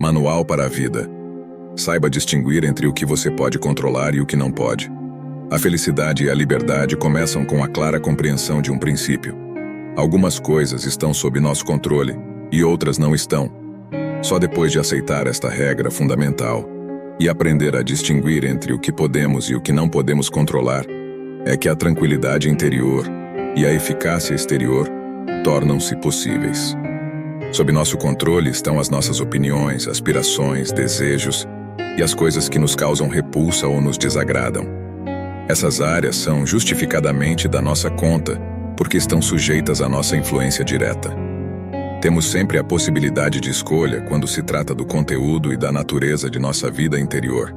Manual para a vida. Saiba distinguir entre o que você pode controlar e o que não pode. A felicidade e a liberdade começam com a clara compreensão de um princípio. Algumas coisas estão sob nosso controle e outras não estão. Só depois de aceitar esta regra fundamental e aprender a distinguir entre o que podemos e o que não podemos controlar, é que a tranquilidade interior e a eficácia exterior tornam-se possíveis. Sob nosso controle estão as nossas opiniões, aspirações, desejos e as coisas que nos causam repulsa ou nos desagradam. Essas áreas são justificadamente da nossa conta, porque estão sujeitas à nossa influência direta. Temos sempre a possibilidade de escolha quando se trata do conteúdo e da natureza de nossa vida interior.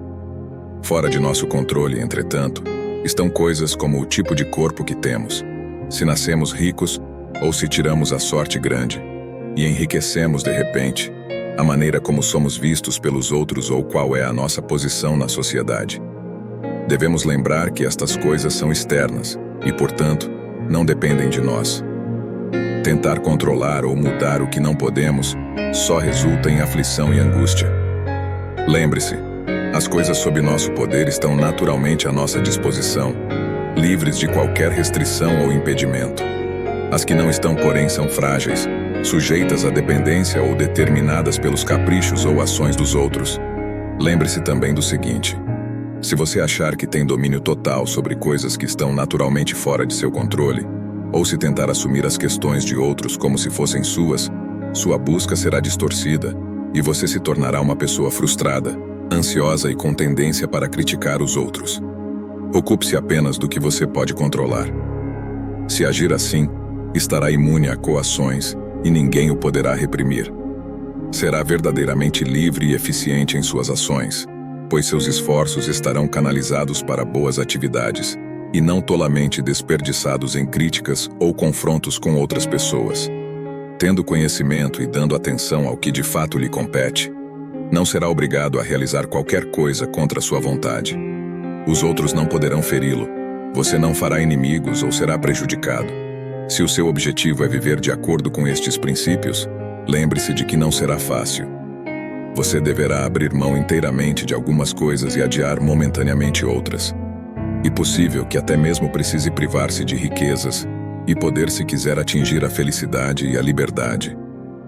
Fora de nosso controle, entretanto, estão coisas como o tipo de corpo que temos, se nascemos ricos ou se tiramos a sorte grande, e enriquecemos de repente, a maneira como somos vistos pelos outros ou qual é a nossa posição na sociedade. Devemos lembrar que estas coisas são externas e, portanto, não dependem de nós. Tentar controlar ou mudar o que não podemos só resulta em aflição e angústia. Lembre-se, as coisas sob nosso poder estão naturalmente à nossa disposição, livres de qualquer restrição ou impedimento. As que não estão, porém, são frágeis, sujeitas à dependência ou determinadas pelos caprichos ou ações dos outros. Lembre-se também do seguinte: se você achar que tem domínio total sobre coisas que estão naturalmente fora de seu controle, ou se tentar assumir as questões de outros como se fossem suas, sua busca será distorcida e você se tornará uma pessoa frustrada, ansiosa e com tendência para criticar os outros. Ocupe-se apenas do que você pode controlar. Se agir assim, estará imune a coações e ninguém o poderá reprimir. Será verdadeiramente livre e eficiente em suas ações, pois seus esforços estarão canalizados para boas atividades e não tolamente desperdiçados em críticas ou confrontos com outras pessoas. Tendo conhecimento e dando atenção ao que de fato lhe compete, não será obrigado a realizar qualquer coisa contra sua vontade. Os outros não poderão feri-lo, você não fará inimigos ou será prejudicado. Se o seu objetivo é viver de acordo com estes princípios, lembre-se de que não será fácil. Você deverá abrir mão inteiramente de algumas coisas e adiar momentaneamente outras. E possível que até mesmo precise privar-se de riquezas e poder se quiser atingir a felicidade e a liberdade.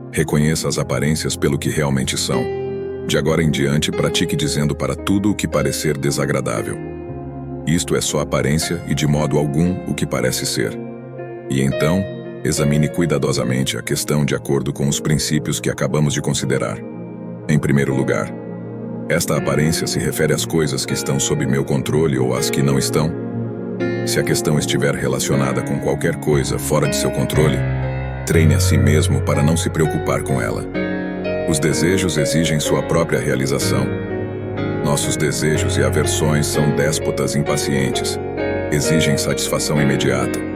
Reconheça as aparências pelo que realmente são. De agora em diante, pratique dizendo para tudo o que parecer desagradável: isto é só aparência e de modo algum o que parece ser. E então, examine cuidadosamente a questão de acordo com os princípios que acabamos de considerar. Em primeiro lugar, esta aparência se refere às coisas que estão sob meu controle ou às que não estão? Se a questão estiver relacionada com qualquer coisa fora de seu controle, treine a si mesmo para não se preocupar com ela. Os desejos exigem sua própria realização. Nossos desejos e aversões são déspotas impacientes, exigem satisfação imediata.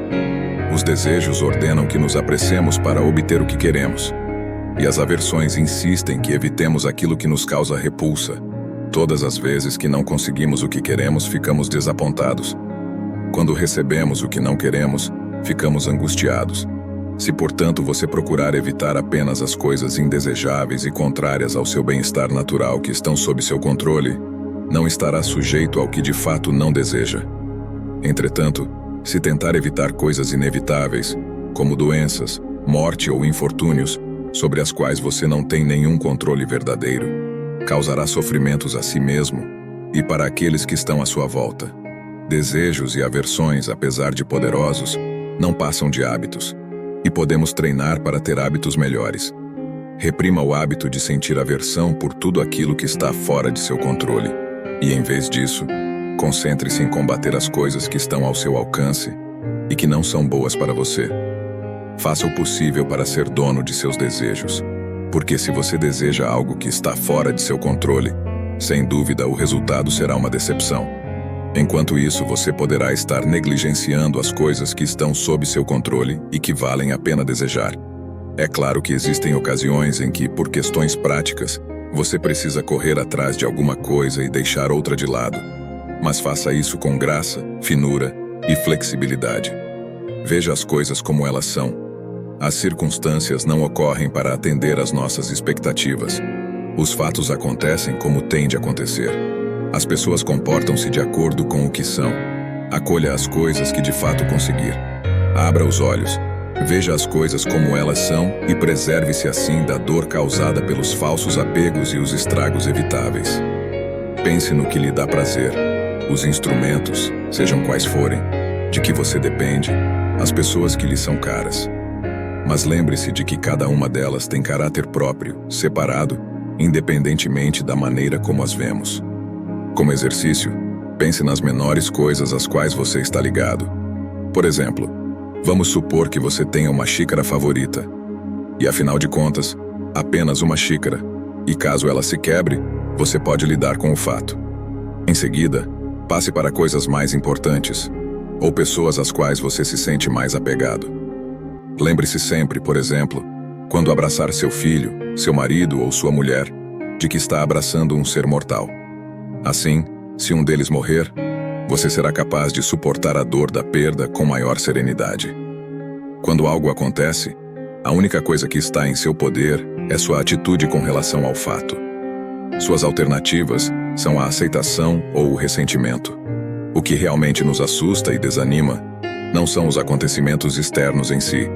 Os desejos ordenam que nos apressemos para obter o que queremos. E as aversões insistem que evitemos aquilo que nos causa repulsa. Todas as vezes que não conseguimos o que queremos, ficamos desapontados. Quando recebemos o que não queremos, ficamos angustiados. Se, portanto, você procurar evitar apenas as coisas indesejáveis e contrárias ao seu bem-estar natural que estão sob seu controle, não estará sujeito ao que de fato não deseja. Entretanto, se tentar evitar coisas inevitáveis, como doenças, morte ou infortúnios, sobre as quais você não tem nenhum controle verdadeiro, causará sofrimentos a si mesmo e para aqueles que estão à sua volta. Desejos e aversões, apesar de poderosos, não passam de hábitos, e podemos treinar para ter hábitos melhores. Reprima o hábito de sentir aversão por tudo aquilo que está fora de seu controle, e em vez disso, concentre-se em combater as coisas que estão ao seu alcance e que não são boas para você. Faça o possível para ser dono de seus desejos, porque se você deseja algo que está fora de seu controle, sem dúvida o resultado será uma decepção. Enquanto isso, você poderá estar negligenciando as coisas que estão sob seu controle e que valem a pena desejar. É claro que existem ocasiões em que, por questões práticas, você precisa correr atrás de alguma coisa e deixar outra de lado. Mas faça isso com graça, finura e flexibilidade. Veja as coisas como elas são. As circunstâncias não ocorrem para atender às nossas expectativas. Os fatos acontecem como têm de acontecer. As pessoas comportam-se de acordo com o que são. Acolha as coisas que de fato conseguir. Abra os olhos, veja as coisas como elas são e preserve-se assim da dor causada pelos falsos apegos e os estragos evitáveis. Pense no que lhe dá prazer, os instrumentos, sejam quais forem, de que você depende, as pessoas que lhe são caras. Mas lembre-se de que cada uma delas tem caráter próprio, separado, independentemente da maneira como as vemos. Como exercício, pense nas menores coisas às quais você está ligado. Por exemplo, vamos supor que você tenha uma xícara favorita. E afinal de contas, apenas uma xícara. E caso ela se quebre, você pode lidar com o fato. Em seguida, passe para coisas mais importantes, ou pessoas às quais você se sente mais apegado. Lembre-se sempre, por exemplo, quando abraçar seu filho, seu marido ou sua mulher, de que está abraçando um ser mortal. Assim, se um deles morrer, você será capaz de suportar a dor da perda com maior serenidade. Quando algo acontece, a única coisa que está em seu poder é sua atitude com relação ao fato. Suas alternativas são a aceitação ou o ressentimento. O que realmente nos assusta e desanima não são os acontecimentos externos em si,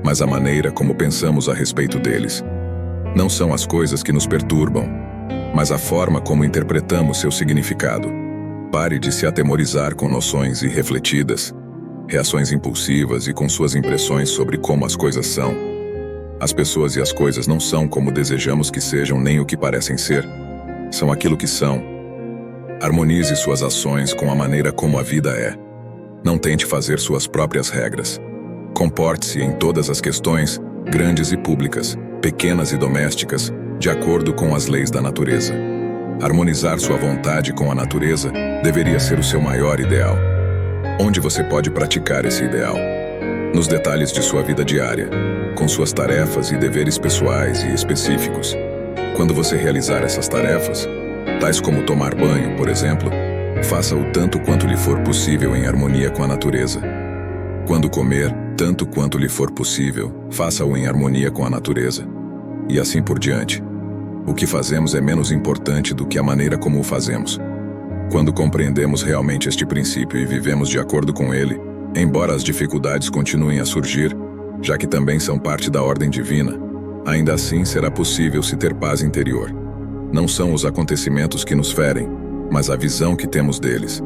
mas a maneira como pensamos a respeito deles. Não são as coisas que nos perturbam, mas a forma como interpretamos seu significado. Pare de se atemorizar com noções irrefletidas, reações impulsivas e com suas impressões sobre como as coisas são. As pessoas e as coisas não são como desejamos que sejam nem o que parecem ser. São aquilo que são. Harmonize suas ações com a maneira como a vida é. Não tente fazer suas próprias regras. Comporte-se em todas as questões, grandes e públicas, pequenas e domésticas, de acordo com as leis da natureza. Harmonizar sua vontade com a natureza deveria ser o seu maior ideal. Onde você pode praticar esse ideal? Nos detalhes de sua vida diária, com suas tarefas e deveres pessoais e específicos. Quando você realizar essas tarefas, tais como tomar banho, por exemplo, faça-o tanto quanto lhe for possível em harmonia com a natureza. Quando comer, tanto quanto lhe for possível, faça-o em harmonia com a natureza. E assim por diante. O que fazemos é menos importante do que a maneira como o fazemos. Quando compreendemos realmente este princípio e vivemos de acordo com ele, embora as dificuldades continuem a surgir, já que também são parte da ordem divina, ainda assim será possível se ter paz interior. Não são os acontecimentos que nos ferem, mas a visão que temos deles.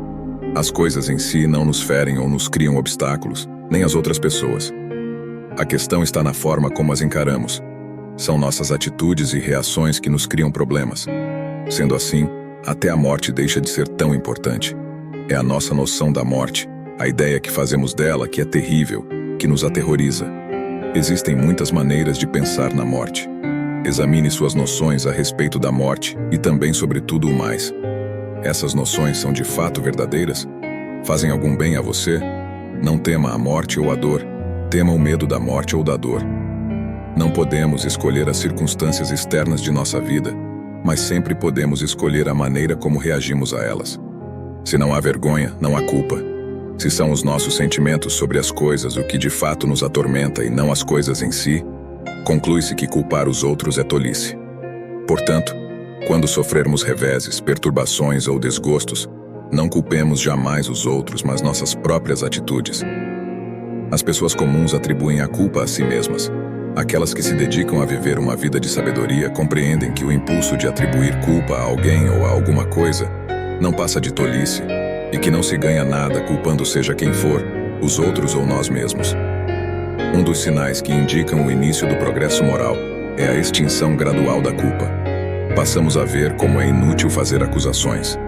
As coisas em si não nos ferem ou nos criam obstáculos, nem as outras pessoas. A questão está na forma como as encaramos. São nossas atitudes e reações que nos criam problemas. Sendo assim, até a morte deixa de ser tão importante. É a nossa noção da morte, a ideia que fazemos dela que é terrível, que nos aterroriza. Existem muitas maneiras de pensar na morte. Examine suas noções a respeito da morte e também sobre tudo o mais. Essas noções são de fato verdadeiras? Fazem algum bem a você? Não tema a morte ou a dor. Tema o medo da morte ou da dor. Não podemos escolher as circunstâncias externas de nossa vida, mas sempre podemos escolher a maneira como reagimos a elas. Se não há vergonha, não há culpa. Se são os nossos sentimentos sobre as coisas o que de fato nos atormenta e não as coisas em si, conclui-se que culpar os outros é tolice. Portanto, quando sofrermos reveses, perturbações ou desgostos, não culpemos jamais os outros, mas nossas próprias atitudes. As pessoas comuns atribuem a culpa a si mesmas. Aquelas que se dedicam a viver uma vida de sabedoria compreendem que o impulso de atribuir culpa a alguém ou a alguma coisa não passa de tolice e que não se ganha nada culpando seja quem for, os outros ou nós mesmos. Um dos sinais que indicam o início do progresso moral é a extinção gradual da culpa. Passamos a ver como é inútil fazer acusações.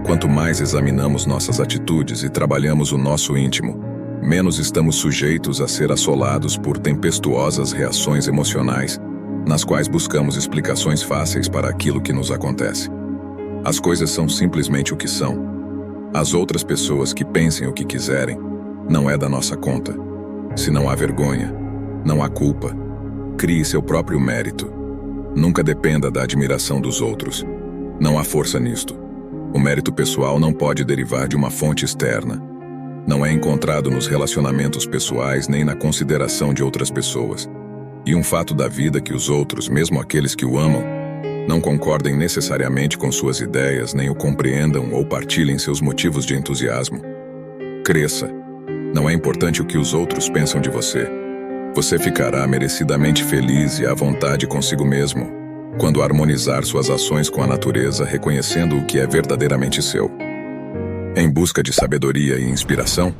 Quanto mais examinamos nossas atitudes e trabalhamos o nosso íntimo, menos estamos sujeitos a ser assolados por tempestuosas reações emocionais, nas quais buscamos explicações fáceis para aquilo que nos acontece. As coisas são simplesmente o que são. As outras pessoas que pensem o que quiserem, não é da nossa conta. Se não há vergonha, não há culpa. Crie seu próprio mérito. Nunca dependa da admiração dos outros. Não há força nisto. O mérito pessoal não pode derivar de uma fonte externa. Não é encontrado nos relacionamentos pessoais nem na consideração de outras pessoas. E um fato da vida que os outros, mesmo aqueles que o amam, Não concordem necessariamente com suas ideias, nem o compreendam ou partilhem seus motivos de entusiasmo. Cresça. Não é importante o que os outros pensam de você. Você ficará merecidamente feliz e à vontade consigo mesmo quando harmonizar suas ações com a natureza, reconhecendo o que é verdadeiramente seu. Em busca de sabedoria e inspiração,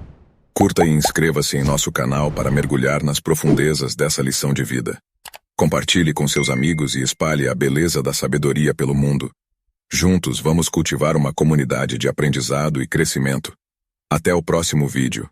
curta e inscreva-se em nosso canal para mergulhar nas profundezas dessa lição de vida. Compartilhe com seus amigos e espalhe a beleza da sabedoria pelo mundo. Juntos vamos cultivar uma comunidade de aprendizado e crescimento. Até o próximo vídeo.